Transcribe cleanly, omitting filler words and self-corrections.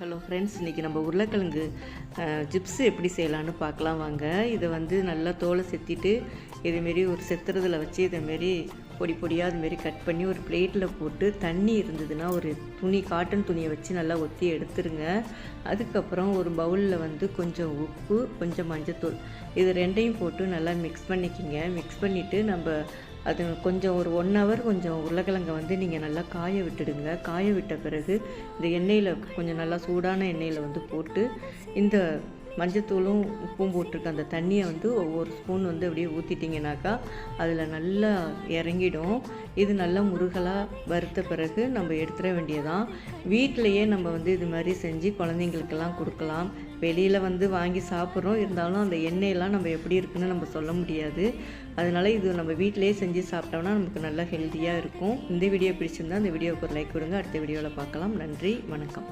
Hello friends, இன்றைக்கி நம்ம உருளைக்கிழங்கு சிப்ஸு எப்படி செய்யலான்னு பார்க்கலாம் வாங்க. இதை வந்து நல்லா தோலை செத்திட்டு இதுமாரி ஒரு செத்துறதில் வச்சு இதேமாரி பொடி பொடியாக அதுமாரி கட் பண்ணி ஒரு பிளேட்டில் போட்டு தண்ணி இருந்ததுன்னா ஒரு துணி காட்டன் துணியை வச்சு நல்லா ஒத்தி எடுத்துருங்க. அதுக்கப்புறம் ஒரு பவுலில் வந்து கொஞ்சம் உப்பு, கொஞ்சம் மஞ்சத்தூள் இது ரெண்டையும் போட்டு நல்லா மிக்ஸ் பண்ணிக்கிங்க. மிக்ஸ் பண்ணிவிட்டு நம்ம அது கொஞ்சம் ஒரு 1 ஹவர் கொஞ்சம் உருளைக்கிழங்கை வந்து நீங்கள் நல்லா காய விட்டுடுங்க. காய விட்ட பிறகு இந்த எண்ணெயில் கொஞ்சம் நல்லா சூடான எண்ணெயில் வந்து போட்டு இந்த மஞ்சத்தூளும் உப்பும் போட்டிருக்க அந்த தண்ணியை வந்து ஒவ்வொரு ஸ்பூன் வந்து அப்படியே ஊற்றிட்டிங்கனாக்கா அதில் நல்லா இறங்கிடும். இது நல்லா முருகலாக வறுத்த பிறகு நம்ம எடுத்துட வேண்டியதான். வீட்டிலையே நம்ம வந்து இது மாதிரி செஞ்சு குழந்தைங்களுக்கெல்லாம் கொடுக்கலாம். வெளியில் வந்து வாங்கி சாப்பிட்றோம், இருந்தாலும் அந்த எண்ணெயெல்லாம் நம்ம எப்படி இருக்குன்னு நம்ம சொல்ல முடியாது. அதனால் இது நம்ம வீட்டிலையே செஞ்சு சாப்பிட்டோம்னா நமக்கு நல்லா ஹெல்த்தியாக இருக்கும். இந்த வீடியோ பிடிச்சிருந்தா இந்த வீடியோவுக்கு ஒரு லைக் கொடுங்க. அடுத்த வீடியோவில் பார்க்கலாம். நன்றி, வணக்கம்.